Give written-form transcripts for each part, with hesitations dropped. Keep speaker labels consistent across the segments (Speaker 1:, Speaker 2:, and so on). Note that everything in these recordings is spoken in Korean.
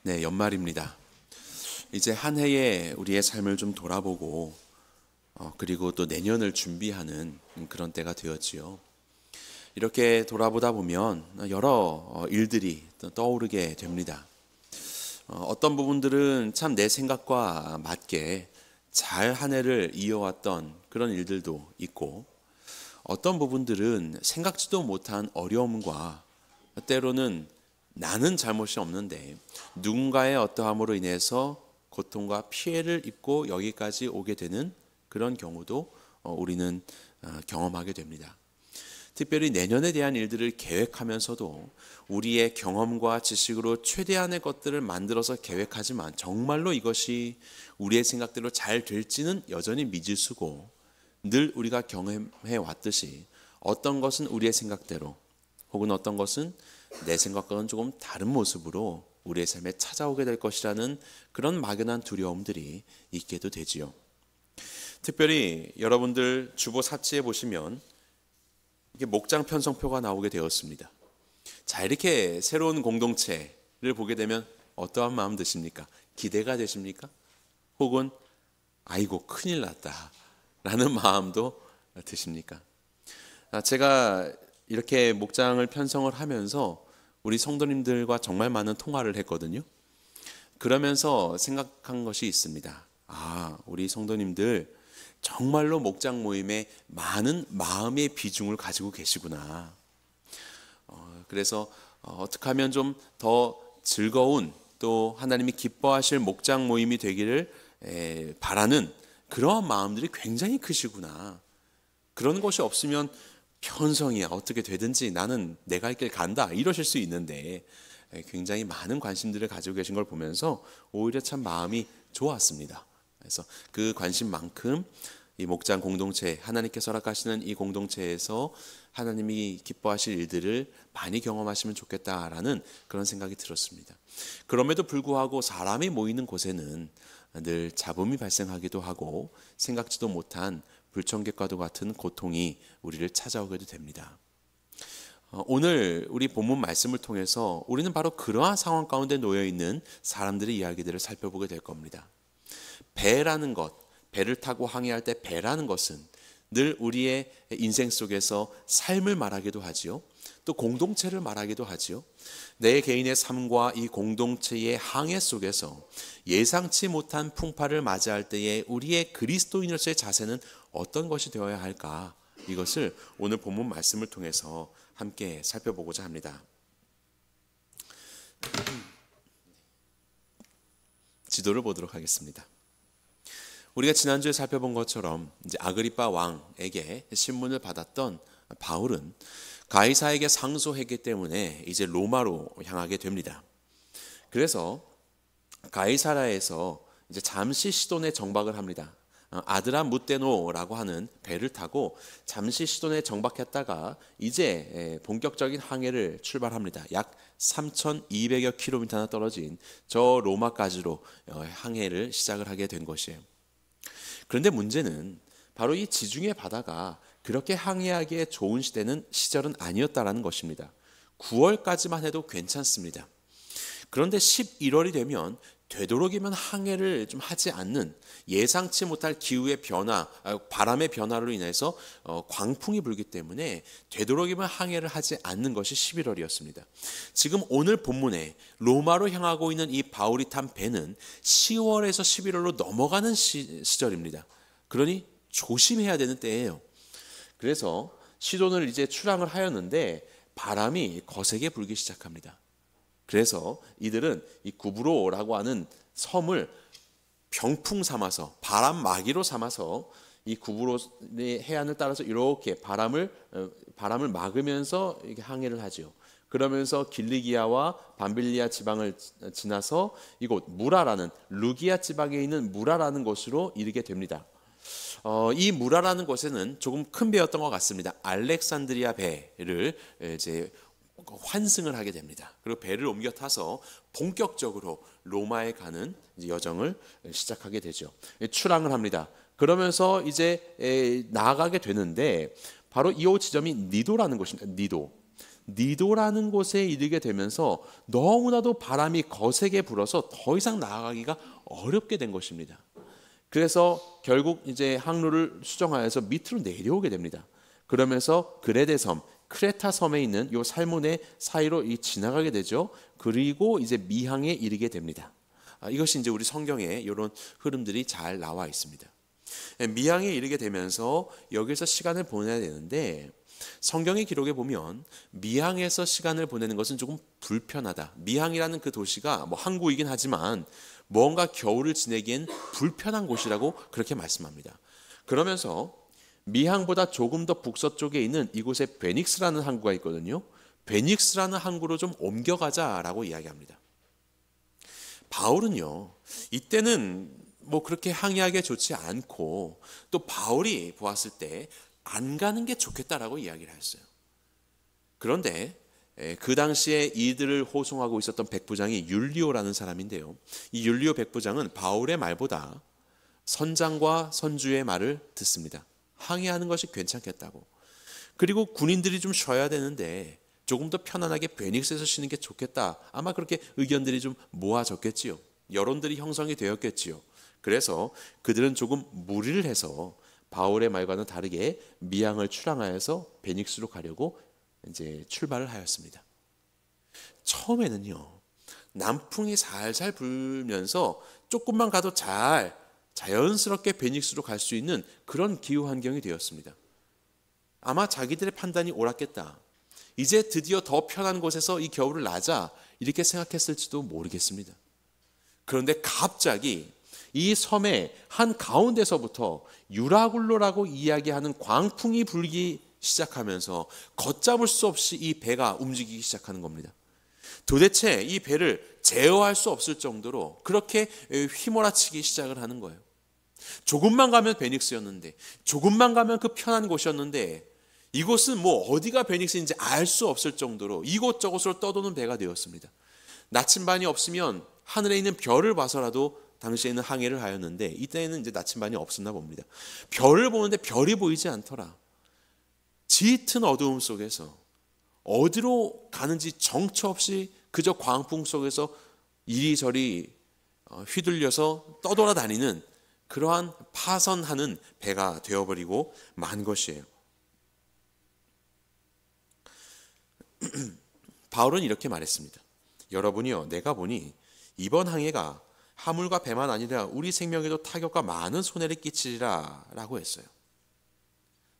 Speaker 1: 네, 연말입니다. 이제 한 해의 우리의 삶을 좀 돌아보고 그리고 또 내년을 준비하는 그런 때가 되었지요. 이렇게 돌아보다 보면 여러 일들이 또 떠오르게 됩니다. 어떤 부분들은 참 내 생각과 맞게 잘 한 해를 이어왔던 그런 일들도 있고, 어떤 부분들은 생각지도 못한 어려움과 때로는 나는 잘못이 없는데 누군가의 어떠함으로 인해서 고통과 피해를 입고 여기까지 오게 되는 그런 경우도 우리는 경험하게 됩니다. 특별히 내년에 대한 일들을 계획하면서도 우리의 경험과 지식으로 최대한의 것들을 만들어서 계획하지만 정말로 이것이 우리의 생각대로 잘 될지는 여전히 미지수고, 늘 우리가 경험해 왔듯이 어떤 것은 우리의 생각대로, 혹은 어떤 것은 내 생각과는 조금 다른 모습으로 우리의 삶에 찾아오게 될 것이라는 그런 막연한 두려움들이 있게도 되지요. 특별히 여러분들 주보 사치에 보시면 이게 목장 편성표가 나오게 되었습니다. 자, 이렇게 새로운 공동체를 보게 되면 어떠한 마음 드십니까? 기대가 되십니까? 혹은 아이고 큰일 났다 라는 마음도 드십니까? 제가 이렇게 목장을 편성을 하면서 우리 성도님들과 정말 많은 통화를 했거든요. 그러면서 생각한 것이 있습니다. 우리 성도님들 정말로 목장 모임에 많은 마음의 비중을 가지고 계시구나. 그래서 어떻게 하면 좀 더 즐거운, 또 하나님이 기뻐하실 목장 모임이 되기를 바라는 그러한 마음들이 굉장히 크시구나. 그런 것이 없으면 편성이야 어떻게 되든지 나는 내가 할 길 간다 이러실 수 있는데, 굉장히 많은 관심들을 가지고 계신 걸 보면서 오히려 참 마음이 좋았습니다. 그래서 그 관심만큼 이 목장 공동체, 하나님께서 허락하시는 이 공동체에서 하나님이 기뻐하실 일들을 많이 경험하시면 좋겠다라는 그런 생각이 들었습니다. 그럼에도 불구하고 사람이 모이는 곳에는 늘 잡음이 발생하기도 하고 생각지도 못한 불청객과도 같은 고통이 우리를 찾아오게도 됩니다. 오늘 우리 본문 말씀을 통해서 우리는 바로 그러한 상황 가운데 놓여 있는 사람들의 이야기들을 살펴보게 될 겁니다. 배라는 것, 배를 타고 항해할 때 배라는 것은 늘 우리의 인생 속에서 삶을 말하기도 하지요. 또 공동체를 말하기도 하지요. 내 개인의 삶과 이 공동체의 항해 속에서 예상치 못한 풍파를 맞이할 때에 우리의 그리스도인으로서의 자세는 어떤 것이 되어야 할까? 이것을 오늘 본문 말씀을 통해서 함께 살펴보고자 합니다. 지도를 보도록 하겠습니다. 우리가 지난주에 살펴본 것처럼 이제 아그리빠 왕에게 신문을 받았던 바울은 가이사에게 상소했기 때문에 이제 로마로 향하게 됩니다. 그래서 가이사라에서 이제 잠시 시돈에 정박을 합니다. 아드라무테노라고 하는 배를 타고 잠시 시돈에 정박했다가 이제 본격적인 항해를 출발합니다. 약 3,200여 킬로미터나 떨어진 저 로마까지로 항해를 시작을 하게 된 것이에요. 그런데 문제는 바로 이 지중해 바다가 그렇게 항해하기에 좋은 시절은 아니었다라는 것입니다. 9월까지만 해도 괜찮습니다. 그런데 11월이 되면 되도록이면 항해를 좀 하지 않는, 예상치 못할 기후의 변화, 바람의 변화로 인해서 광풍이 불기 때문에 되도록이면 항해를 하지 않는 것이 11월이었습니다. 지금 오늘 본문에 로마로 향하고 있는 이 바울이 탄 배는 10월에서 11월로 넘어가는 시절입니다. 그러니 조심해야 되는 때예요. 그래서 시돈을 이제 출항을 하였는데 바람이 거세게 불기 시작합니다. 그래서 이들은 이 구브로라고 하는 섬을 병풍 삼아서, 바람 막이로 삼아서 이 구브로의 해안을 따라서 이렇게 바람을 막으면서 이렇게 항해를 하지요. 그러면서 길리기아와 밤빌리아 지방을 지나서 이곳 무라라는, 루기아 지방에 있는 무라라는 곳으로 이르게 됩니다. 이 무라라는 곳에는 조금 큰 배였던 것 같습니다. 알렉산드리아 배를 이제 환승을 하게 됩니다. 그리고 배를 옮겨 타서 본격적으로 로마에 가는 여정을 시작하게 되죠. 출항을 합니다. 그러면서 이제 나아가게 되는데 바로 이 지점이 니도라는 곳입니다. 니도라는 곳에 이르게 되면서 너무나도 바람이 거세게 불어서 더 이상 나아가기가 어렵게 된 것입니다. 그래서 결국 이제 항로를 수정하여서 밑으로 내려오게 됩니다. 그러면서 그레데 섬, 크레타 섬에 있는 요 살몬의 사이로 지나가게 되죠. 그리고 이제 미항에 이르게 됩니다. 이것이 이제 우리 성경에 이런 흐름들이 잘 나와 있습니다. 미항에 이르게 되면서 여기서 시간을 보내야 되는데, 성경의 기록에 보면 미항에서 시간을 보내는 것은 조금 불편하다. 미항이라는 그 도시가 뭐 항구이긴 하지만 뭔가 겨울을 지내기엔 불편한 곳이라고 그렇게 말씀합니다. 그러면서 미항보다 조금 더 북서쪽에 있는 이곳에 베닉스라는 항구가 있거든요. 베닉스라는 항구로 좀 옮겨가자라고 이야기합니다. 바울은요, 이때는 뭐 그렇게 항의하기 좋지 않고, 또 바울이 보았을 때 안 가는 게 좋겠다라고 이야기를 했어요. 그런데 그 당시에 이들을 호송하고 있었던 백부장이 율리오라는 사람인데요, 이 율리오 백부장은 바울의 말보다 선장과 선주의 말을 듣습니다. 항의하는 것이 괜찮겠다고. 그리고 군인들이 좀 쉬어야 되는데 조금 더 편안하게 베닉스에서 쉬는 게 좋겠다. 아마 그렇게 의견들이 좀 모아졌겠지요. 여론들이 형성이 되었겠지요. 그래서 그들은 조금 무리를 해서 바울의 말과는 다르게 미항을 출항하여서 베닉스로 가려고 이제 출발을 하였습니다. 처음에는요, 남풍이 살살 불면서 조금만 가도 자연스럽게 베닉스로 갈 수 있는 그런 기후 환경이 되었습니다. 아마 자기들의 판단이 옳았겠다. 이제 드디어 더 편한 곳에서 이 겨울을 나자, 이렇게 생각했을지도 모르겠습니다. 그런데 갑자기 이 섬의 한 가운데서부터 유라굴로라고 이야기하는 광풍이 불기 시작하면서 걷잡을 수 없이 이 배가 움직이기 시작하는 겁니다. 도대체 이 배를 제어할 수 없을 정도로 그렇게 휘몰아치기 시작을 하는 거예요. 조금만 가면 베닉스였는데, 조금만 가면 그 편한 곳이었는데, 이곳은 뭐 어디가 베닉스인지 알 수 없을 정도로 이곳저곳으로 떠도는 배가 되었습니다. 나침반이 없으면 하늘에 있는 별을 봐서라도 당시에는 항해를 하였는데, 이때는 이제 나침반이 없었나 봅니다. 별을 보는데 별이 보이지 않더라. 짙은 어두움 속에서 어디로 가는지 정처 없이 그저 광풍 속에서 이리저리 휘둘려서 떠돌아다니는 그러한 파선하는 배가 되어버리고 만 것이에요. 바울은 이렇게 말했습니다. 여러분이요, 내가 보니 이번 항해가 하물과 배만 아니라 우리 생명에도 타격과 많은 손해를 끼치리라 라고 했어요.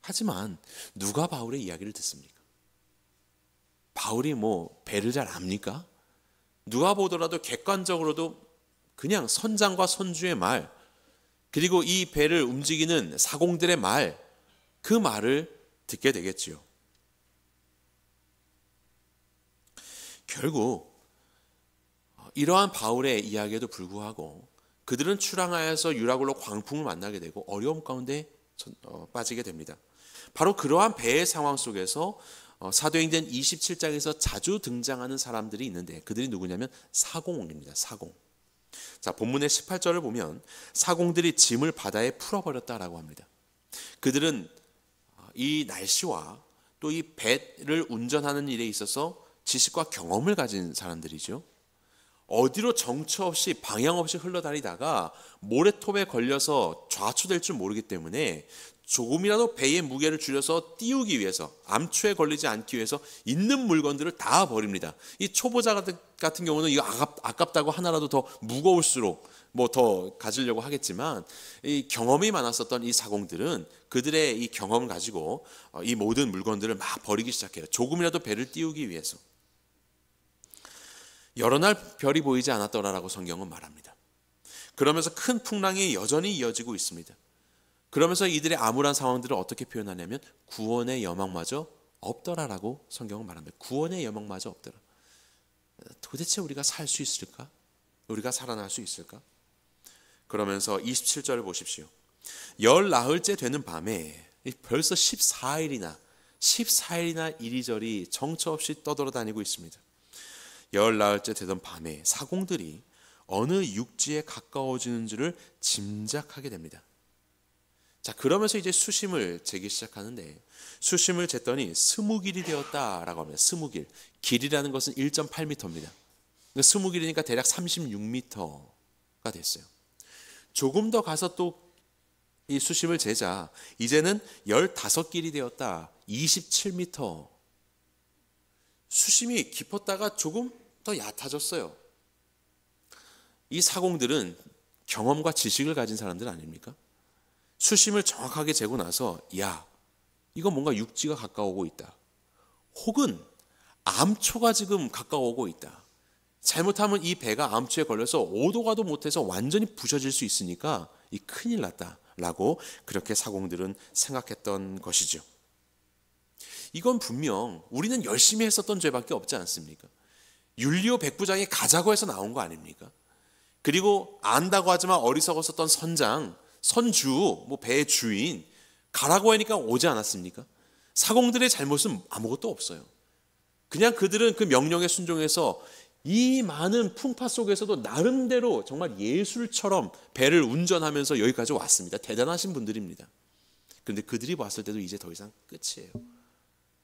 Speaker 1: 하지만 누가 바울의 이야기를 듣습니까? 바울이 뭐 배를 잘 압니까? 누가 보더라도 객관적으로도 그냥 선장과 선주의 말, 그리고 이 배를 움직이는 사공들의 말, 그 말을 듣게 되겠지요. 결국 이러한 바울의 이야기에도 불구하고 그들은 출항하여서 유라굴로 광풍을 만나게 되고 어려움 가운데 빠지게 됩니다. 바로 그러한 배의 상황 속에서 사도행전 27장에서 자주 등장하는 사람들이 있는데, 그들이 누구냐면 사공입니다. 사공. 자, 본문의 18절을 보면 사공들이 짐을 바다에 풀어버렸다라고 합니다. 그들은 이 날씨와 또 이 배를 운전하는 일에 있어서 지식과 경험을 가진 사람들이죠. 어디로 정처 없이 방향 없이 흘러다니다가 모래톱에 걸려서 좌초될 줄 모르기 때문에 조금이라도 배의 무게를 줄여서 띄우기 위해서, 암초에 걸리지 않기 위해서 있는 물건들을 다 버립니다. 이 초보자 같은 경우는 이거 아깝다고 하나라도 더 무거울수록 뭐 더 가지려고 하겠지만, 이 경험이 많았었던 이 사공들은 그들의 이 경험을 가지고 이 모든 물건들을 막 버리기 시작해요. 조금이라도 배를 띄우기 위해서. 여러 날 별이 보이지 않았더라라고 성경은 말합니다. 그러면서 큰 풍랑이 여전히 이어지고 있습니다. 그러면서 이들의 암울한 상황들을 어떻게 표현하냐면 구원의 여망마저 없더라라고 성경은 말합니다. 구원의 여망마저 없더라. 도대체 우리가 살 수 있을까? 우리가 살아날 수 있을까? 그러면서 27절을 보십시오. 열 나흘째 되는 밤에 벌써 14일이나 이리저리 정처 없이 떠돌아다니고 있습니다. 열 나흘째 되던 밤에 사공들이 어느 육지에 가까워지는 줄을 짐작하게 됩니다. 자, 그러면서 이제 수심을 재기 시작하는데 수심을 쟀더니 20길이 되었다라고 합니다. 20길. 길이라는 것은 1.8m입니다. 20길이니까 대략 36m가 됐어요. 조금 더 가서 또 이 수심을 재자 이제는 15길이 되었다. 27m. 수심이 깊었다가 조금 더 얕아졌어요. 이 사공들은 경험과 지식을 가진 사람들 아닙니까? 수심을 정확하게 재고 나서 야, 이거 뭔가 육지가 가까워오고 있다. 혹은 암초가 지금 가까워오고 있다. 잘못하면 이 배가 암초에 걸려서 오도 가도 못해서 완전히 부셔질 수 있으니까 이 큰일 났다라고 그렇게 사공들은 생각했던 것이죠. 이건 분명 우리는 열심히 했었던 죄밖에 없지 않습니까? 율리오 백부장이 가자고 해서 나온 거 아닙니까? 그리고 안다고 하지만 어리석었었던 선장, 선주, 뭐 배의 주인 가라고 하니까 오지 않았습니까? 사공들의 잘못은 아무것도 없어요. 그냥 그들은 그 명령에 순종해서 이 많은 풍파 속에서도 나름대로 정말 예술처럼 배를 운전하면서 여기까지 왔습니다. 대단하신 분들입니다. 그런데 그들이 봤을 때도 이제 더 이상 끝이에요.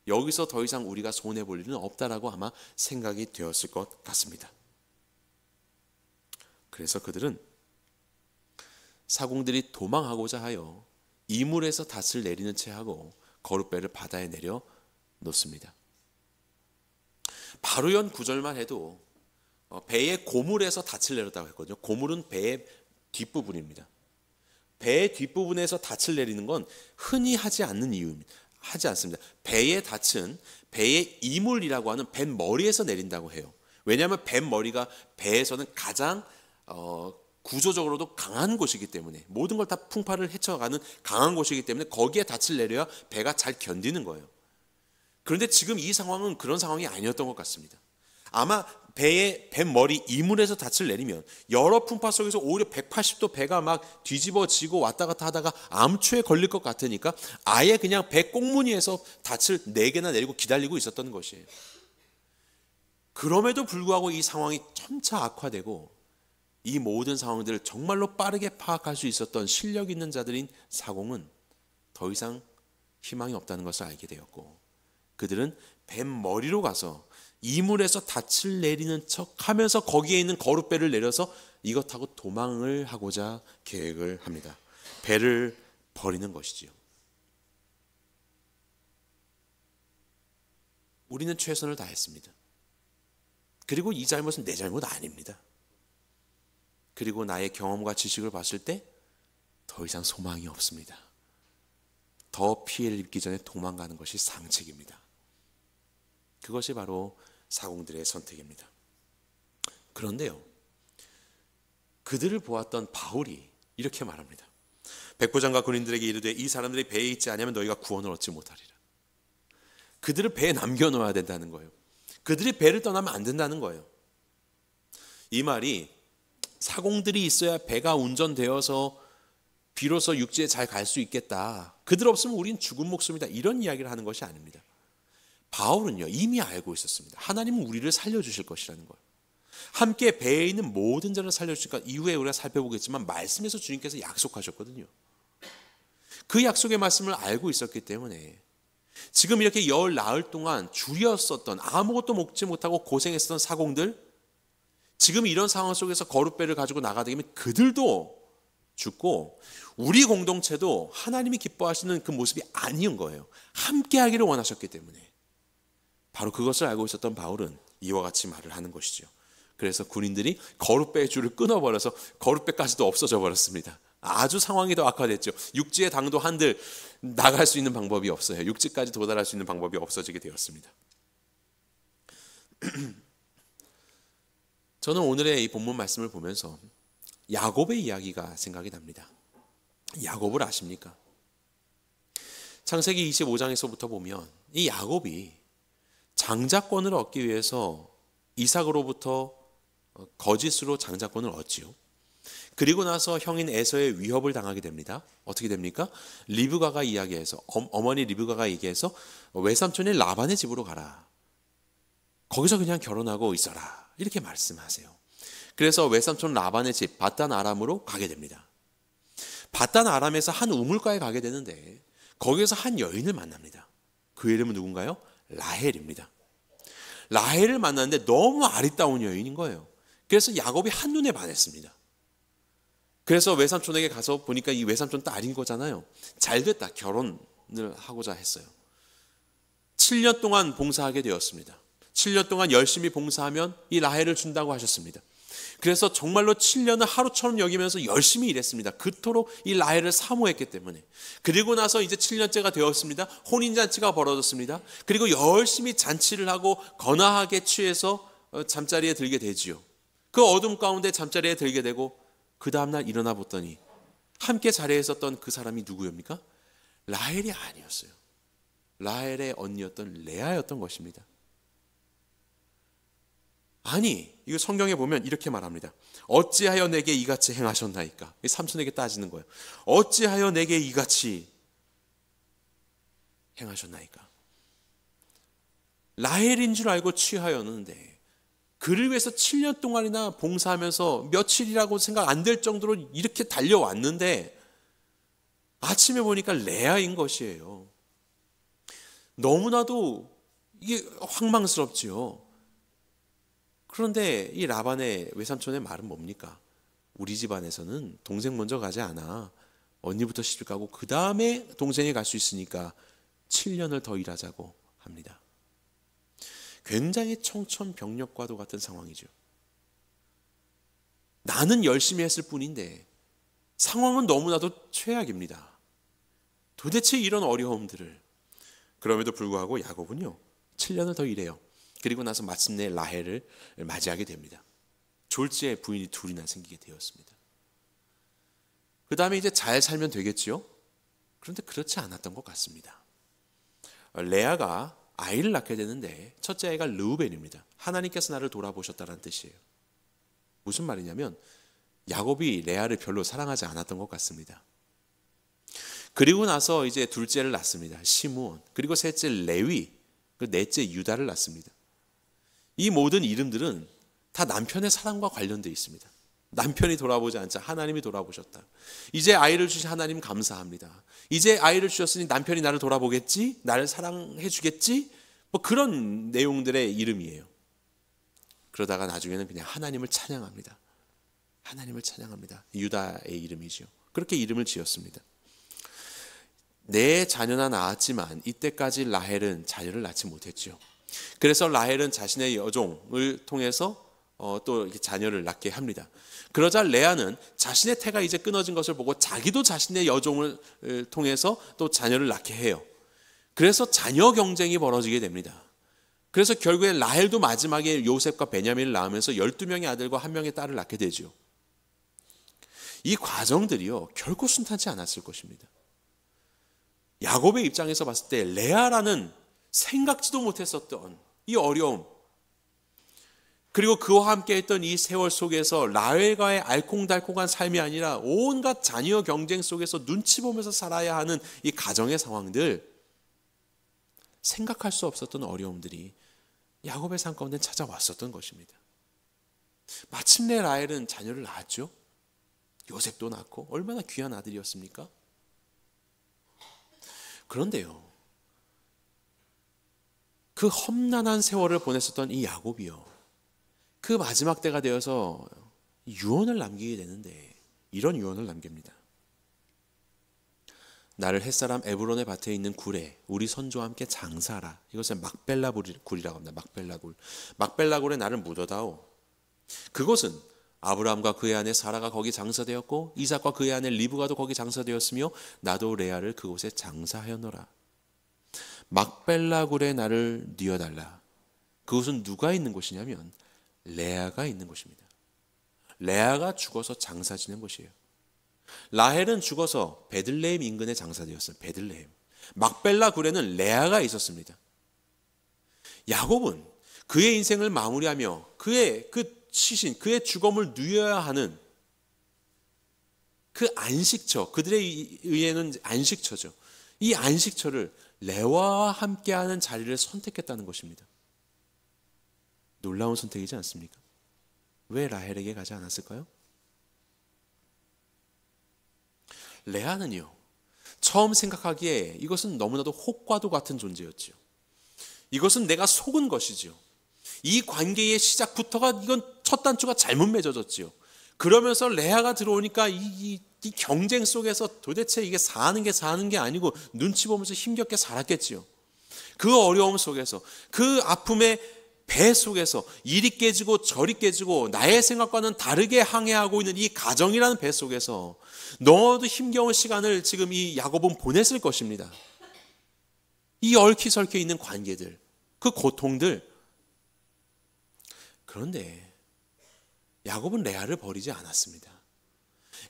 Speaker 1: 여기서 더 이상 우리가 손해볼 일은 없다라고 아마 생각이 되었을 것 같습니다. 그래서 그들은 사공들이 도망하고자 하여 이물에서 닻을 내리는 채 하고 거룻배를 바다에 내려 놓습니다. 바로 연 구절만 해도 배의 고물에서 닻을 내렸다고 했거든요. 고물은 배의 뒷부분입니다. 배의 뒷부분에서 닻을 내리는 건 흔히 하지 않는 이유입니다. 하지 않습니다. 배의 닻은 배의 이물이라고 하는 뱃머리에서 내린다고 해요. 왜냐하면 뱃머리가 배에서는 가장 구조적으로도 강한 곳이기 때문에 모든 걸 다 풍파를 헤쳐가는 강한 곳이기 때문에 거기에 닻을 내려야 배가 잘 견디는 거예요. 그런데 지금 이 상황은 그런 상황이 아니었던 것 같습니다. 아마 배의 뱃머리 이물에서 닻을 내리면 여러 풍파 속에서 오히려 180도 배가 막 뒤집어지고 왔다 갔다 하다가 암초에 걸릴 것 같으니까 아예 그냥 배 꽁무니에서 닻을 4개나 내리고 기다리고 있었던 것이에요. 그럼에도 불구하고 이 상황이 점차 악화되고 이 모든 상황들을 정말로 빠르게 파악할 수 있었던 실력 있는 자들인 사공은 더 이상 희망이 없다는 것을 알게 되었고 그들은 뱃머리로 가서 이물에서 닻을 내리는 척 하면서 거기에 있는 거룻배를 내려서 이것 타고 도망을 하고자 계획을 합니다. 배를 버리는 것이지요. 우리는 최선을 다했습니다. 그리고 이 잘못은 내 잘못 아닙니다. 그리고 나의 경험과 지식을 봤을 때 더 이상 소망이 없습니다. 더 피해를 입기 전에 도망가는 것이 상책입니다. 그것이 바로 사공들의 선택입니다. 그런데요, 그들을 보았던 바울이 이렇게 말합니다. 백부장과 군인들에게 이르되 이 사람들이 배에 있지 않으면 너희가 구원을 얻지 못하리라. 그들을 배에 남겨놓아야 된다는 거예요. 그들이 배를 떠나면 안 된다는 거예요. 이 말이 사공들이 있어야 배가 운전되어서 비로소 육지에 잘 갈 수 있겠다. 그들 없으면 우린 죽은 목숨이다. 이런 이야기를 하는 것이 아닙니다. 바울은요 이미 알고 있었습니다. 하나님은 우리를 살려주실 것이라는 거예요. 함께 배에 있는 모든 자를 살려주니까 이후에 우리가 살펴보겠지만 말씀에서 주님께서 약속하셨거든요. 그 약속의 말씀을 알고 있었기 때문에 지금 이렇게 열 나흘 동안 줄였었던 아무것도 먹지 못하고 고생했었던 사공들 지금 이런 상황 속에서 거룻배를 가지고 나가게 되면 그들도 죽고 우리 공동체도 하나님이 기뻐하시는 그 모습이 아닌 거예요. 함께 하기를 원하셨기 때문에 바로 그것을 알고 있었던 바울은 이와 같이 말을 하는 것이죠. 그래서 군인들이 거룻배의 줄을 끊어버려서 거룻배까지도 없어져 버렸습니다. 아주 상황이 더 악화됐죠. 육지의 당도 한들 나갈 수 있는 방법이 없어요. 육지까지 도달할 수 있는 방법이 없어지게 되었습니다. 저는 오늘의 이 본문 말씀을 보면서 야곱의 이야기가 생각이 납니다. 야곱을 아십니까? 창세기 25장에서부터 보면 이 야곱이 장자권을 얻기 위해서 이삭으로부터 거짓으로 장자권을 얻지요. 그리고 나서 형인 에서의 위협을 당하게 됩니다. 어떻게 됩니까? 리브가가 이야기해서 어머니 리브가가 얘기해서 외삼촌인 라반의 집으로 가라. 거기서 그냥 결혼하고 있어라. 이렇게 말씀하세요. 그래서 외삼촌 라반의 집 바단 아람으로 가게 됩니다. 바단 아람에서 한 우물가에 가게 되는데 거기에서 한 여인을 만납니다. 그 이름은 누군가요? 라헬입니다. 라헬을 만났는데 너무 아리따운 여인인 거예요. 그래서 야곱이 한눈에 반했습니다. 그래서 외삼촌에게 가서 보니까 이 외삼촌 딸인 거잖아요. 잘됐다, 결혼을 하고자 했어요. 7년 동안 봉사하게 되었습니다. 7년 동안 열심히 봉사하면 이 라헬을 준다고 하셨습니다. 그래서 정말로 7년을 하루처럼 여기면서 열심히 일했습니다. 그토록 이 라헬을 사모했기 때문에. 그리고 나서 이제 7년째가 되었습니다. 혼인잔치가 벌어졌습니다. 그리고 열심히 잔치를 하고 거나하게 취해서 잠자리에 들게 되지요. 그 어둠 가운데 잠자리에 들게 되고 그 다음날 일어나 보더니 함께 자리에 있었던 그 사람이 누구입니까? 라헬이 아니었어요. 라헬의 언니였던 레아였던 것입니다. 아니, 이거 성경에 보면 이렇게 말합니다. 어찌하여 내게 이같이 행하셨나이까? 삼손에게 따지는 거예요. 어찌하여 내게 이같이 행하셨나이까? 라헬인 줄 알고 취하였는데 그를 위해서 7년 동안이나 봉사하면서 며칠이라고 생각 안 될 정도로 이렇게 달려왔는데 아침에 보니까 레아인 것이에요. 너무나도 이게 황망스럽지요. 그런데 이 라반의 외삼촌의 말은 뭡니까? 우리 집안에서는 동생 먼저 가지 않아. 언니부터 시집 가고 그 다음에 동생이 갈 수 있으니까 7년을 더 일하자고 합니다. 굉장히 청천벽력과도 같은 상황이죠. 나는 열심히 했을 뿐인데 상황은 너무나도 최악입니다. 도대체 이런 어려움들을. 그럼에도 불구하고 야곱은요 7년을 더 일해요. 그리고 나서 마침내 라헬을 맞이하게 됩니다. 졸지에 부인이 둘이나 생기게 되었습니다. 그 다음에 이제 잘 살면 되겠지요? 그런데 그렇지 않았던 것 같습니다. 레아가 아이를 낳게 되는데 첫째 아이가 르우벤입니다. 하나님께서 나를 돌아보셨다는 뜻이에요. 무슨 말이냐면 야곱이 레아를 별로 사랑하지 않았던 것 같습니다. 그리고 나서 이제 둘째를 낳습니다. 시므온. 그리고 셋째 레위, 그 넷째 유다를 낳습니다. 이 모든 이름들은 다 남편의 사랑과 관련되어 있습니다. 남편이 돌아보지 않자 하나님이 돌아보셨다. 이제 아이를 주신 하나님 감사합니다. 이제 아이를 주셨으니 남편이 나를 돌아보겠지? 나를 사랑해 주겠지? 뭐 그런 내용들의 이름이에요. 그러다가 나중에는 그냥 하나님을 찬양합니다. 하나님을 찬양합니다. 유다의 이름이죠. 그렇게 이름을 지었습니다. 네 자녀나 낳았지만 이때까지 라헬은 자녀를 낳지 못했죠. 그래서 라헬은 자신의 여종을 통해서 또 이렇게 자녀를 낳게 합니다. 그러자 레아는 자신의 태가 이제 끊어진 것을 보고 자기도 자신의 여종을 통해서 또 자녀를 낳게 해요. 그래서 자녀 경쟁이 벌어지게 됩니다. 그래서 결국에 라헬도 마지막에 요셉과 베냐민을 낳으면서 12명의 아들과 1명의 딸을 낳게 되죠. 이 과정들이요 결코 순탄치 않았을 것입니다. 야곱의 입장에서 봤을 때 레아라는 생각지도 못했었던 이 어려움, 그리고 그와 함께 했던 이 세월 속에서 라헬과의 알콩달콩한 삶이 아니라 온갖 자녀 경쟁 속에서 눈치 보면서 살아야 하는 이 가정의 상황들, 생각할 수 없었던 어려움들이 야곱의 삶 가운데 찾아왔었던 것입니다. 마침내 라헬은 자녀를 낳았죠. 요셉도 낳고 얼마나 귀한 아들이었습니까? 그런데요, 그 험난한 세월을 보냈었던 이 야곱이요, 그 마지막 때가 되어서 유언을 남기게 되는데 이런 유언을 남깁니다. 나를 햇사람 에브론의 밭에 있는 굴에 우리 선조와 함께 장사하라. 이것은 막벨라 굴이라고 합니다. 막벨라 굴. 막벨라 굴에 나를 묻어다오. 그곳은 아브라함과 그의 아내 사라가 거기 장사되었고 이삭과 그의 아내 리브가도 거기 장사되었으며 나도 레아를 그곳에 장사하였노라. 막벨라 굴에 나를 뉘어달라. 그곳은 누가 있는 곳이냐면 레아가 있는 곳입니다. 레아가 죽어서 장사 지는 곳이에요. 라헬은 죽어서 베들레헴 인근에 장사되었어요. 베들레헴. 막벨라 굴에는 레아가 있었습니다. 야곱은 그의 인생을 마무리하며 그의 그 시신, 그의 죽음을 누려야 하는 그 안식처, 그들에 의해는 안식처죠. 이 안식처를 레아와 함께하는 자리를 선택했다는 것입니다. 놀라운 선택이지 않습니까? 왜 라헬에게 가지 않았을까요? 레아는요, 처음 생각하기에 이것은 너무나도 혹과도 같은 존재였지요. 이것은 내가 속은 것이지요. 이 관계의 시작부터가 이건 첫 단추가 잘못 맺어졌지요. 그러면서 레아가 들어오니까 이 경쟁 속에서 도대체 이게 사는 게 아니고 눈치 보면서 힘겹게 살았겠지요. 그 어려움 속에서, 그 아픔의 배 속에서 이리 깨지고 저리 깨지고 나의 생각과는 다르게 항해하고 있는 이 가정이라는 배 속에서 너무도 힘겨운 시간을 지금 이 야곱은 보냈을 것입니다. 이 얽히설켜 있는 관계들, 그 고통들. 그런데 야곱은 레아를 버리지 않았습니다.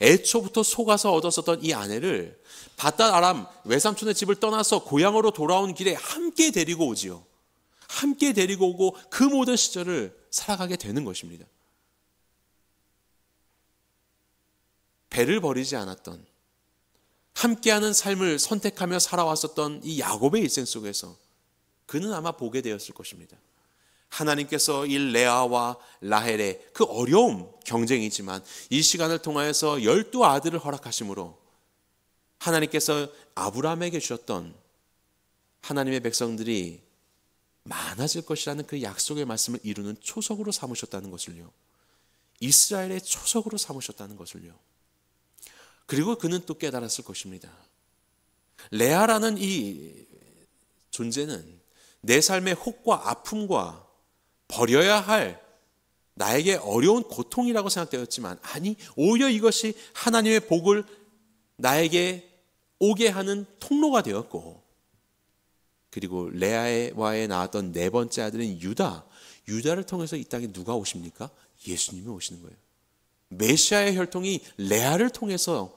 Speaker 1: 애초부터 속아서 얻었었던 이 아내를 바닷 아람 외삼촌의 집을 떠나서 고향으로 돌아온 길에 함께 데리고 오지요. 함께 데리고 오고 그 모든 시절을 살아가게 되는 것입니다. 배를 버리지 않았던, 함께하는 삶을 선택하며 살아왔었던 이 야곱의 일생 속에서 그는 아마 보게 되었을 것입니다. 하나님께서 이 레아와 라헬의 그 어려움, 경쟁이지만 이 시간을 통하여서 12아들을 허락하심으로 하나님께서 아브라함에게 주셨던 하나님의 백성들이 많아질 것이라는 그 약속의 말씀을 이루는 초석으로 삼으셨다는 것을요. 이스라엘의 초석으로 삼으셨다는 것을요. 그리고 그는 또 깨달았을 것입니다. 레아라는 이 존재는 내 삶의 혹과 아픔과 버려야 할 나에게 어려운 고통이라고 생각되었지만, 아니, 오히려 이것이 하나님의 복을 나에게 오게 하는 통로가 되었고, 그리고 레아와에 낳았던 네 번째 아들인 유다를 통해서 이 땅에 누가 오십니까? 예수님이 오시는 거예요. 메시아의 혈통이 레아를 통해서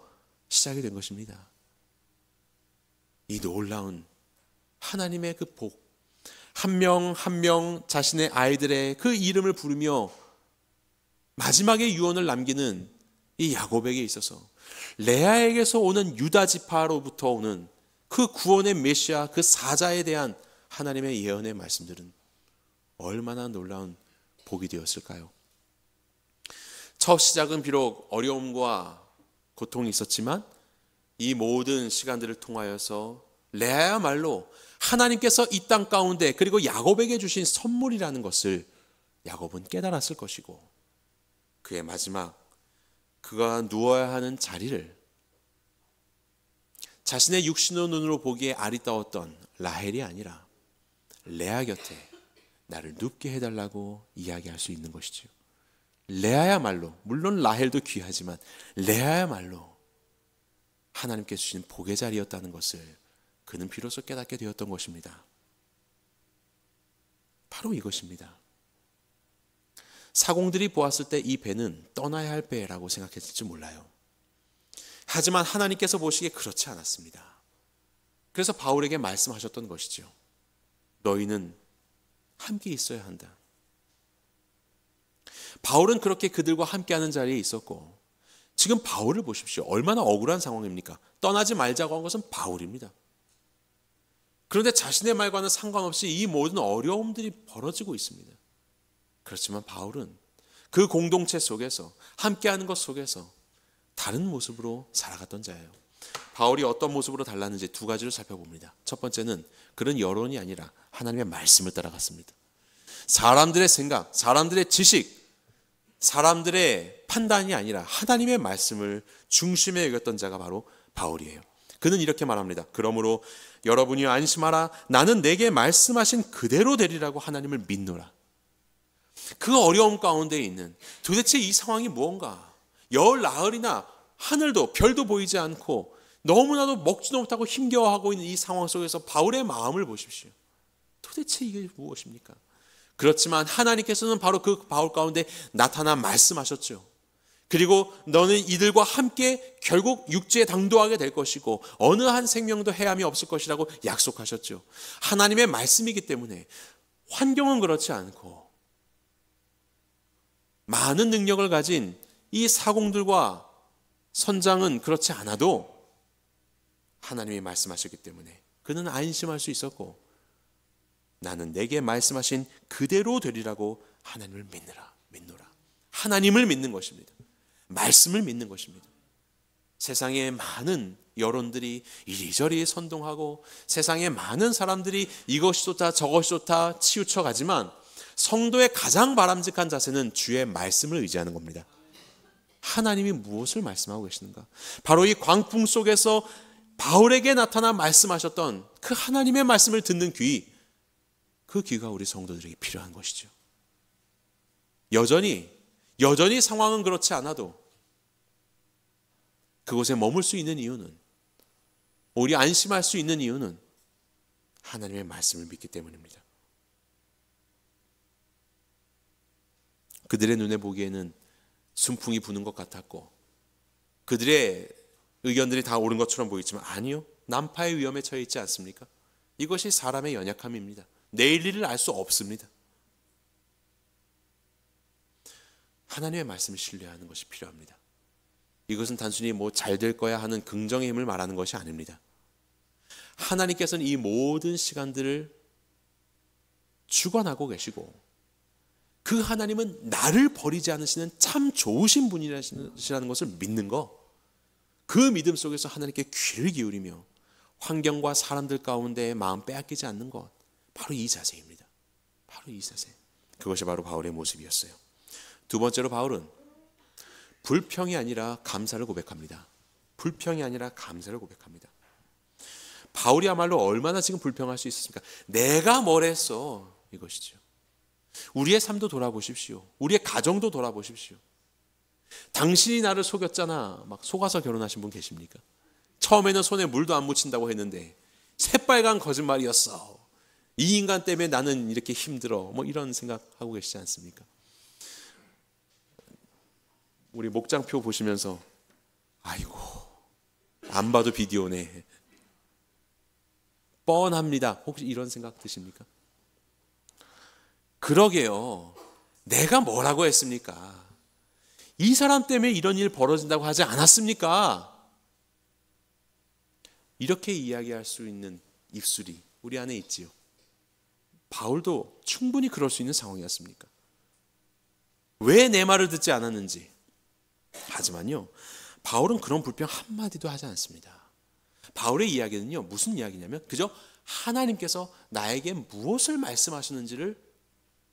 Speaker 1: 시작이 된 것입니다. 이 놀라운 하나님의 그 복, 한 명 한 명 자신의 아이들의 그 이름을 부르며 마지막에 유언을 남기는 이 야곱에게 있어서 레아에게서 오는 유다 지파로부터 오는 그 구원의 메시아, 그 사자에 대한 하나님의 예언의 말씀들은 얼마나 놀라운 복이 되었을까요? 첫 시작은 비록 어려움과 고통이 있었지만 이 모든 시간들을 통하여서 레아야말로 하나님께서 이 땅 가운데 그리고 야곱에게 주신 선물이라는 것을 야곱은 깨달았을 것이고, 그의 마지막 그가 누워야 하는 자리를 자신의 육신의 눈으로 보기에 아리따웠던 라헬이 아니라 레아 곁에 나를 눕게 해달라고 이야기할 수 있는 것이지요. 레아야말로, 물론 라헬도 귀하지만 레아야말로 하나님께서 주신 복의 자리였다는 것을 그는 비로소 깨닫게 되었던 것입니다. 바로 이것입니다. 사공들이 보았을 때 이 배는 떠나야 할 배라고 생각했을지 몰라요. 하지만 하나님께서 보시기에 그렇지 않았습니다. 그래서 바울에게 말씀하셨던 것이죠. 너희는 함께 있어야 한다. 바울은 그렇게 그들과 함께하는 자리에 있었고, 지금 바울을 보십시오. 얼마나 억울한 상황입니까? 떠나지 말자고 한 것은 바울입니다. 그런데 자신의 말과는 상관없이 이 모든 어려움들이 벌어지고 있습니다. 그렇지만 바울은 그 공동체 속에서, 함께하는 것 속에서 다른 모습으로 살아갔던 자예요. 바울이 어떤 모습으로 달랐는지 두 가지를 살펴봅니다. 첫 번째는 그런 여론이 아니라 하나님의 말씀을 따라갔습니다. 사람들의 생각, 사람들의 지식, 사람들의 판단이 아니라 하나님의 말씀을 중심에 여겼던 자가 바로 바울이에요. 그는 이렇게 말합니다. 그러므로 여러분이 안심하라. 나는 내게 말씀하신 그대로 되리라고 하나님을 믿노라. 그 어려움 가운데 있는 도대체 이 상황이 무언가, 열 나흘이나 하늘도 별도 보이지 않고 너무나도 먹지도 못하고 힘겨워하고 있는 이 상황 속에서 바울의 마음을 보십시오. 도대체 이게 무엇입니까? 그렇지만 하나님께서는 바로 그 바울 가운데 나타나 말씀하셨죠. 그리고 너는 이들과 함께 결국 육지에 당도하게 될 것이고 어느 한 생명도 해함이 없을 것이라고 약속하셨죠. 하나님의 말씀이기 때문에 환경은 그렇지 않고 많은 능력을 가진 이 사공들과 선장은 그렇지 않아도 하나님이 말씀하셨기 때문에 그는 안심할 수 있었고, 나는 내게 말씀하신 그대로 되리라고 하나님을 믿노라. 하나님을 믿는 것입니다. 말씀을 믿는 것입니다. 세상의 많은 여론들이 이리저리 선동하고 세상의 많은 사람들이 이것이 좋다 저것이 좋다 치우쳐 가지만 성도의 가장 바람직한 자세는 주의 말씀을 의지하는 겁니다. 하나님이 무엇을 말씀하고 계시는가? 바로 이 광풍 속에서 바울에게 나타나 말씀하셨던 그 하나님의 말씀을 듣는 귀, 그 귀가 우리 성도들에게 필요한 것이죠. 여전히 상황은 그렇지 않아도 그곳에 머물 수 있는 이유는, 오히려 안심할 수 있는 이유는 하나님의 말씀을 믿기 때문입니다. 그들의 눈에 보기에는 순풍이 부는 것 같았고 그들의 의견들이 다 옳은 것처럼 보이지만 아니요, 난파의 위험에 처해 있지 않습니까? 이것이 사람의 연약함입니다. 내일 일을 알 수 없습니다. 하나님의 말씀을 신뢰하는 것이 필요합니다. 이것은 단순히 잘 될 거야 하는 긍정의 힘을 말하는 것이 아닙니다. 하나님께서는 이 모든 시간들을 주관하고 계시고 그 하나님은 나를 버리지 않으시는 참 좋으신 분이라는 것을 믿는 것, 그 믿음 속에서 하나님께 귀를 기울이며 환경과 사람들 가운데 마음 빼앗기지 않는 것, 바로 이 자세입니다. 바로 이 자세. 그것이 바로 바울의 모습이었어요. 두 번째로 바울은 불평이 아니라 감사를 고백합니다. 불평이 아니라 감사를 고백합니다. 바울이야말로 얼마나 지금 불평할 수 있었습니까? 내가 뭘 했어, 이것이죠. 우리의 삶도 돌아보십시오. 우리의 가정도 돌아보십시오. 당신이 나를 속였잖아, 막 속아서 결혼하신 분 계십니까? 처음에는 손에 물도 안 묻힌다고 했는데 새빨간 거짓말이었어. 이 인간 때문에 나는 이렇게 힘들어, 이런 생각하고 계시지 않습니까? 우리 목장표 보시면서 아이고, 안 봐도 비디오네, 뻔합니다, 혹시 이런 생각 드십니까? 그러게요, 내가 뭐라고 했습니까? 이 사람 때문에 이런 일 벌어진다고 하지 않았습니까? 이렇게 이야기할 수 있는 입술이 우리 안에 있지요. 바울도 충분히 그럴 수 있는 상황이었습니까? 왜 내 말을 듣지 않았는지. 하지만요, 바울은 그런 불평 한마디도 하지 않습니다. 바울의 이야기는요, 무슨 이야기냐면 그저 하나님께서 나에게 무엇을 말씀하시는지를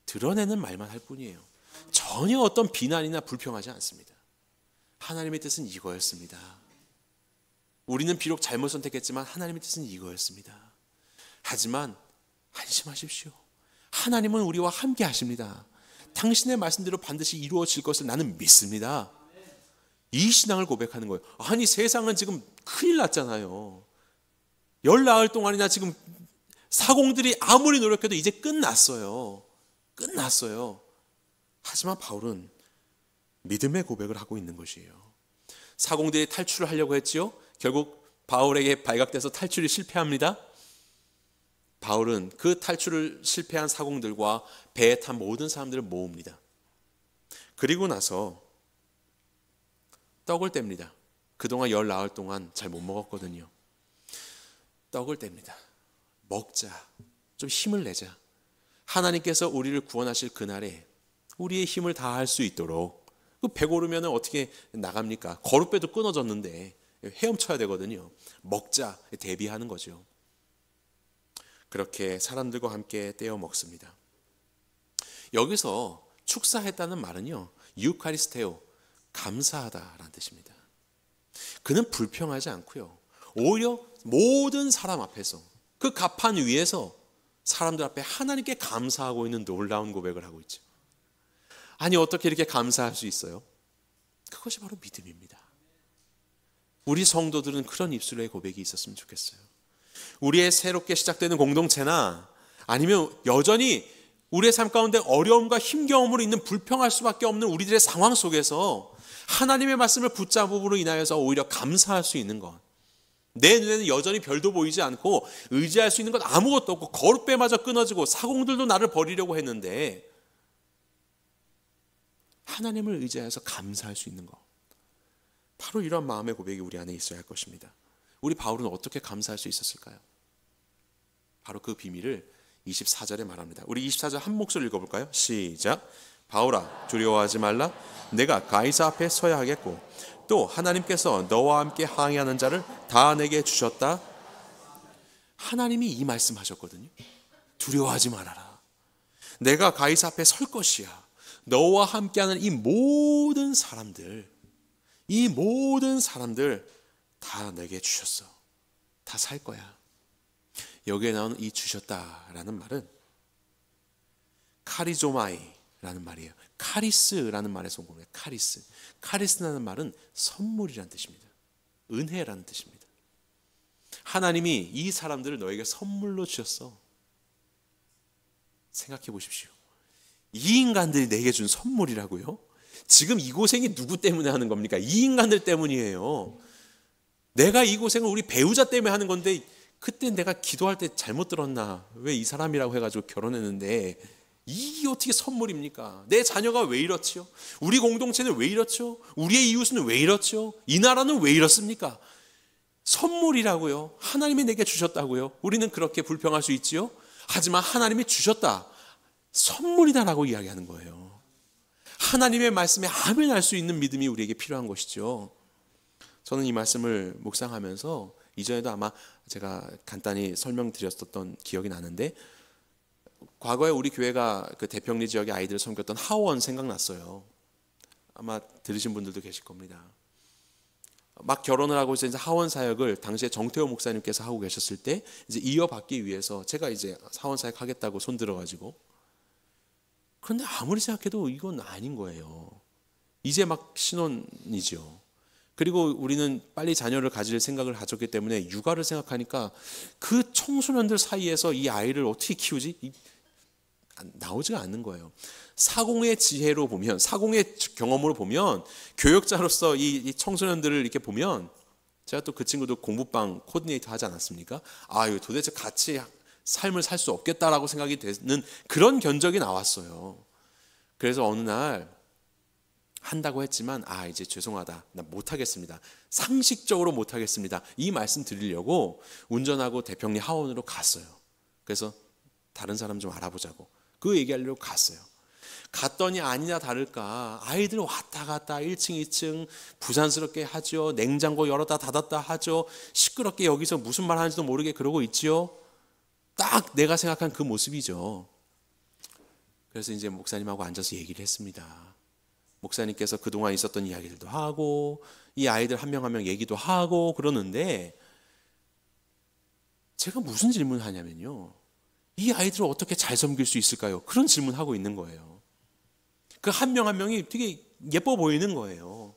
Speaker 1: 드러내는 말만 할 뿐이에요. 전혀 어떤 비난이나 불평하지 않습니다. 하나님의 뜻은 이거였습니다. 우리는 비록 잘못 선택했지만 하나님의 뜻은 이거였습니다. 하지만 안심하십시오. 하나님은 우리와 함께 하십니다. 당신의 말씀대로 반드시 이루어질 것을 나는 믿습니다. 이 신앙을 고백하는 거예요. 아니, 세상은 지금 큰일 났잖아요. 열 나흘 동안이나 지금 사공들이 아무리 노력해도 이제 끝났어요. 하지만 바울은 믿음의 고백을 하고 있는 것이에요. 사공들이 탈출을 하려고 했지요. 결국 바울에게 발각돼서 탈출이 실패합니다. 바울은 그 탈출을 실패한 사공들과 배에 탄 모든 사람들을 모읍니다. 그리고 나서 떡을 뗍니다. 그동안 열 나흘 동안 잘 못 먹었거든요. 떡을 뗍니다. 먹자, 좀 힘을 내자. 하나님께서 우리를 구원하실 그날에 우리의 힘을 다할 수 있도록, 배 고르면 어떻게 나갑니까? 거룻배도 끊어졌는데 헤엄쳐야 되거든요. 먹자, 대비하는 거죠. 그렇게 사람들과 함께 떼어 먹습니다. 여기서 축사했다는 말은요, 유카리스테오, 감사하다라는 뜻입니다. 그는 불평하지 않고요, 오히려 모든 사람 앞에서, 그 갑판 위에서 사람들 앞에 하나님께 감사하고 있는 놀라운 고백을 하고 있죠. 아니, 어떻게 이렇게 감사할 수 있어요? 그것이 바로 믿음입니다. 우리 성도들은 그런 입술의 고백이 있었으면 좋겠어요. 우리의 새롭게 시작되는 공동체나 아니면 여전히 우리의 삶 가운데 어려움과 힘겨움으로 있는 불평할 수밖에 없는 우리들의 상황 속에서 하나님의 말씀을 붙잡음으로 인하여서 오히려 감사할 수 있는 것. 내 눈에는 여전히 별도 보이지 않고 의지할 수 있는 건 아무것도 없고 거룻배마저 끊어지고 사공들도 나를 버리려고 했는데 하나님을 의지해서 감사할 수 있는 것. 바로 이런 마음의 고백이 우리 안에 있어야 할 것입니다. 우리 바울은 어떻게 감사할 수 있었을까요? 바로 그 비밀을 24절에 말합니다. 우리 24절 한 목소리 읽어볼까요? 시작. 바울아, 두려워하지 말라. 내가 가이사 앞에 서야 하겠고 또 하나님께서 너와 함께 항해하는 자를 다 내게 주셨다. 하나님이 이 말씀하셨거든요. 두려워하지 말아라. 내가 가이사 앞에 설 것이야. 너와 함께하는 이 모든 사람들 다 내게 주셨어. 다 살 거야. 여기에 나오는 이 주셨다라는 말은 카리조마이라는 말이에요. 카리스라는 말에서 온 거예요. 카리스라는 말은 선물이라는 뜻입니다. 은혜라는 뜻입니다. 하나님이 이 사람들을 너에게 선물로 주셨어. 생각해 보십시오. 이 인간들이 내게 준 선물이라고요? 지금 이 고생이 누구 때문에 하는 겁니까? 이 인간들 때문이에요. 내가 이 고생을 우리 배우자 때문에 하는 건데 그때 내가 기도할 때 잘못 들었나? 왜 이 사람이라고 해가지고 결혼했는데 이게 어떻게 선물입니까? 내 자녀가 왜 이렇지요? 우리 공동체는 왜 이렇죠? 우리의 이웃은 왜 이렇죠? 이 나라는 왜 이렇습니까? 선물이라고요. 하나님이 내게 주셨다고요. 우리는 그렇게 불평할 수 있지요. 하지만 하나님이 주셨다. 선물이다라고 이야기하는 거예요. 하나님의 말씀에 아멘 할 수 있는 믿음이 우리에게 필요한 것이죠. 저는 이 말씀을 묵상하면서 이전에도 아마 제가 간단히 설명드렸었던 기억이 나는데 과거에 우리 교회가 그 대평리 지역의 아이들을 섬겼던 하원 생각났어요. 아마 들으신 분들도 계실 겁니다. 막 결혼을 하고 이제 하원 사역을 당시에 정태호 목사님께서 하고 계셨을 때 이제 이어받기 위해서 제가 이제 하원 사역 하겠다고 손 들어가지고 그런데 아무리 생각해도 이건 아닌 거예요. 이제 막 신혼이죠. 그리고 우리는 빨리 자녀를 가질 생각을 가졌기 때문에 육아를 생각하니까 그 청소년들 사이에서 이 아이를 어떻게 키우지? 나오지가 않는 거예요. 사공의 지혜로 보면, 사공의 경험으로 보면, 교역자로서 이 청소년들을 이렇게 보면, 제가 또 그 친구도 공부방 코디네이터 하지 않았습니까? 아, 이거 도대체 같이 삶을 살 수 없겠다라고 생각이 되는 그런 견적이 나왔어요. 그래서 어느 날 한다고 했지만 이제 죄송하다. 나 못하겠습니다. 상식적으로 못하겠습니다. 이 말씀 드리려고 운전하고 대평리 하원으로 갔어요. 그래서 다른 사람 좀 알아보자고 그 얘기하려고 갔어요. 갔더니 아니나 다를까 아이들 왔다 갔다 1층 2층 부산스럽게 하죠. 냉장고 열었다 닫았다 하죠. 시끄럽게 여기서 무슨 말 하는지도 모르게 그러고 있지요. 딱 내가 생각한 그 모습이죠. 그래서 이제 목사님하고 앉아서 얘기를 했습니다. 목사님께서 그동안 있었던 이야기들도 하고 이 아이들 한 명 한 명 얘기도 하고 그러는데 제가 무슨 질문을 하냐면요. 이 아이들을 어떻게 잘 섬길 수 있을까요? 그런 질문하고 있는 거예요. 그 한 명 한 명이 되게 예뻐 보이는 거예요.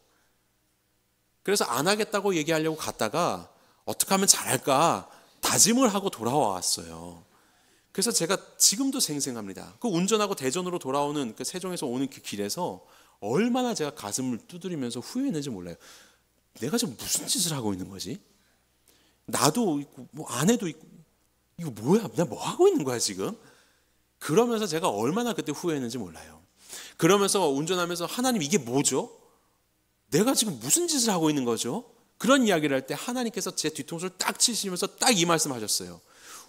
Speaker 1: 그래서 안 하겠다고 얘기하려고 갔다가 어떻게 하면 잘할까 다짐을 하고 돌아왔어요. 그래서 제가 지금도 생생합니다. 그 운전하고 대전으로 돌아오는 그 세종에서 오는 그 길에서 얼마나 제가 가슴을 두드리면서 후회했는지 몰라요. 내가 지금 무슨 짓을 하고 있는 거지? 나도 있고 뭐 아내도 있고 이거 뭐야? 내가 뭐 하고 있는 거야 지금? 그러면서 제가 얼마나 그때 후회했는지 몰라요. 그러면서 운전하면서 하나님 이게 뭐죠? 내가 지금 무슨 짓을 하고 있는 거죠? 그런 이야기를 할 때 하나님께서 제 뒤통수를 딱 치시면서 딱 이 말씀하셨어요.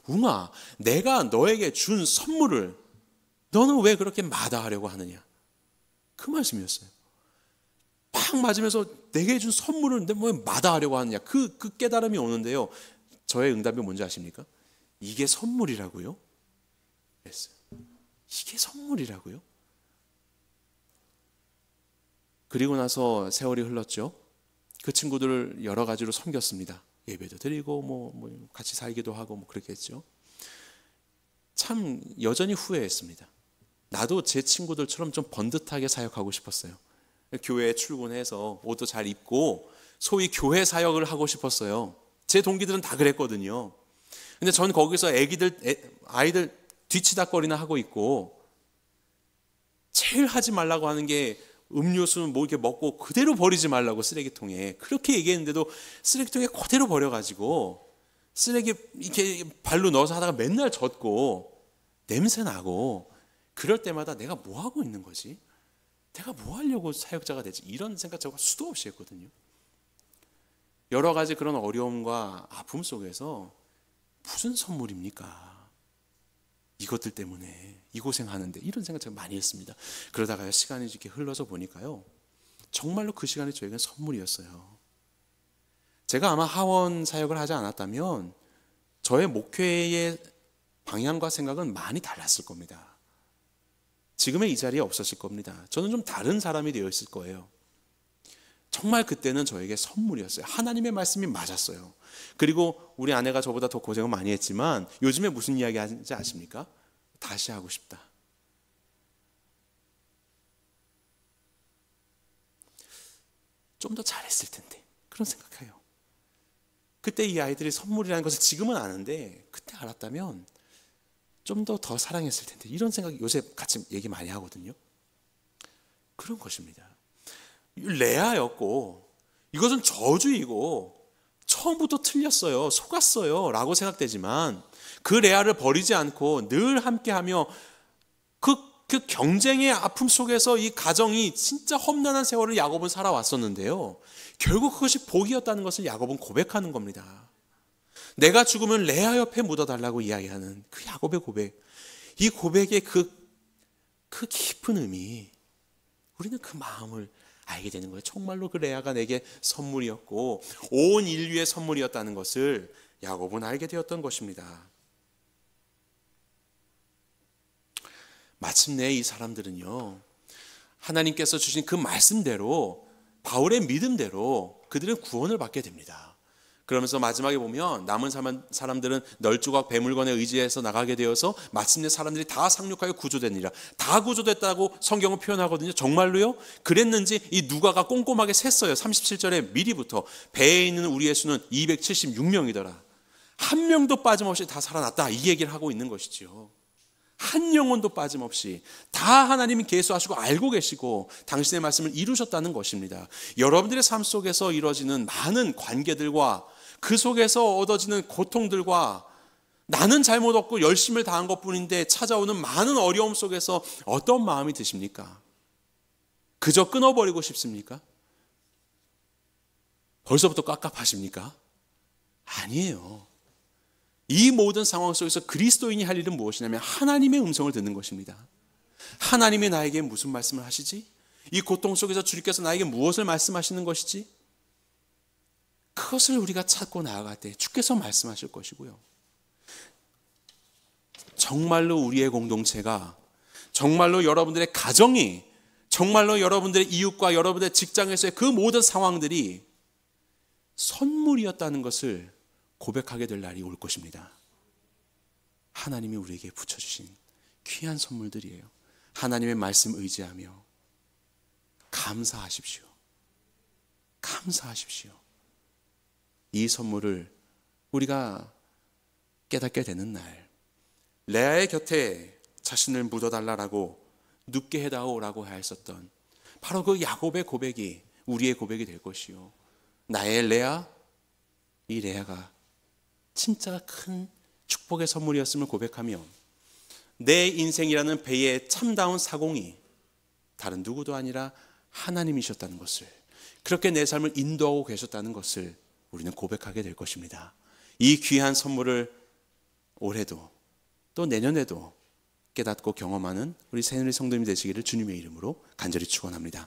Speaker 1: 웅아, 내가 너에게 준 선물을 너는 왜 그렇게 마다하려고 하느냐? 그 말씀이었어요. 팍 맞으면서 내게 준 선물을 내 뭐 마다하려고 하느냐? 그 깨달음이 오는데요. 저의 응답이 뭔지 아십니까? 이게 선물이라고요? 그랬어요. 이게 선물이라고요? 그리고 나서 세월이 흘렀죠. 그 친구들을 여러 가지로 섬겼습니다. 예배도 드리고 뭐 같이 살기도 하고 뭐 그렇게 했죠. 참 여전히 후회했습니다. 나도 제 친구들처럼 좀 번듯하게 사역하고 싶었어요. 교회에 출근해서 옷도 잘 입고 소위 교회 사역을 하고 싶었어요. 제 동기들은 다 그랬거든요. 근데 전 거기서 아이들 뒤치다거리나 하고 있고 제일 하지 말라고 하는 게 음료수는 뭐 이렇게 먹고 그대로 버리지 말라고 쓰레기통에 그렇게 얘기했는데도 쓰레기통에 그대로 버려가지고 쓰레기 이렇게 발로 넣어서 하다가 맨날 젖고 냄새 나고 그럴 때마다 내가 뭐 하고 있는 거지? 내가 뭐 하려고 사역자가 되지? 이런 생각 제가 수도 없이 했거든요. 여러 가지 그런 어려움과 아픔 속에서 무슨 선물입니까? 이것들 때문에 이 고생하는데 이런 생각 제가 많이 했습니다. 그러다가요 시간이 이렇게 흘러서 보니까요 정말로 그 시간이 저에게는 선물이었어요. 제가 아마 하원 사역을 하지 않았다면 저의 목회의 방향과 생각은 많이 달랐을 겁니다. 지금의 이 자리에 없었을 겁니다. 저는 좀 다른 사람이 되어 있을 거예요. 정말 그때는 저에게 선물이었어요. 하나님의 말씀이 맞았어요. 그리고 우리 아내가 저보다 더 고생을 많이 했지만 요즘에 무슨 이야기 하는지 아십니까? 다시 하고 싶다. 좀 더 잘했을 텐데, 그런 생각해요. 그때 이 아이들이 선물이라는 것을 지금은 아는데 그때 알았다면 좀 더 사랑했을 텐데, 이런 생각이 요새 같이 얘기 많이 하거든요. 그런 것입니다. 레아였고 이것은 저주이고 처음부터 틀렸어요, 속았어요 라고 생각되지만 그 레아를 버리지 않고 늘 함께하며 그 경쟁의 아픔 속에서 이 가정이 진짜 험난한 세월을 야곱은 살아왔었는데요, 결국 그것이 복이었다는 것을 야곱은 고백하는 겁니다. 내가 죽으면 레아 옆에 묻어달라고 이야기하는 그 야곱의 고백, 이 고백의 그 깊은 의미, 우리는 그 마음을 알게 되는 거예요. 정말로 그 레아가 내게 선물이었고 온 인류의 선물이었다는 것을 야곱은 알게 되었던 것입니다. 마침내 이 사람들은요, 하나님께서 주신 그 말씀대로, 바울의 믿음대로 그들은 구원을 받게 됩니다. 그러면서 마지막에 보면 남은 사람들은 널주가 배물건에 의지해서 나가게 되어서 마침내 사람들이 다 상륙하여 구조되니라. 다 구조됐다고 성경은 표현하거든요. 정말로요? 그랬는지 이 누가가 꼼꼼하게 셌어요. 37절에 미리부터 배에 있는 우리의 수는 276명이더라. 한 명도 빠짐없이 다 살아났다, 이 얘기를 하고 있는 것이지요. 한 영혼도 빠짐없이 다 하나님이 계수하시고 알고 계시고 당신의 말씀을 이루셨다는 것입니다. 여러분들의 삶 속에서 이루어지는 많은 관계들과 그 속에서 얻어지는 고통들과 나는 잘못 없고 열심을 다한 것뿐인데 찾아오는 많은 어려움 속에서 어떤 마음이 드십니까? 그저 끊어버리고 싶습니까? 벌써부터 깝깝하십니까? 아니에요. 이 모든 상황 속에서 그리스도인이 할 일은 무엇이냐면 하나님의 음성을 듣는 것입니다. 하나님이 나에게 무슨 말씀을 하시지? 이 고통 속에서 주님께서 나에게 무엇을 말씀하시는 것이지? 그것을 우리가 찾고 나아갈 때 주께서 말씀하실 것이고요. 정말로 우리의 공동체가, 정말로 여러분들의 가정이, 정말로 여러분들의 이웃과 여러분들의 직장에서의 그 모든 상황들이 선물이었다는 것을 고백하게 될 날이 올 것입니다. 하나님이 우리에게 붙여주신 귀한 선물들이에요. 하나님의 말씀 의지하며 감사하십시오. 감사하십시오. 이 선물을 우리가 깨닫게 되는 날, 레아의 곁에 자신을 묻어달라고, 눕게 해다오라고 하였었던 바로 그 야곱의 고백이 우리의 고백이 될 것이요, 나의 레아, 이 레아가 진짜 큰 축복의 선물이었음을 고백하며 내 인생이라는 배의 참다운 사공이 다른 누구도 아니라 하나님이셨다는 것을, 그렇게 내 삶을 인도하고 계셨다는 것을 우리는 고백하게 될 것입니다. 이 귀한 선물을 올해도 또 내년에도 깨닫고 경험하는 우리 새누리 성도님이 되시기를 주님의 이름으로 간절히 축원합니다.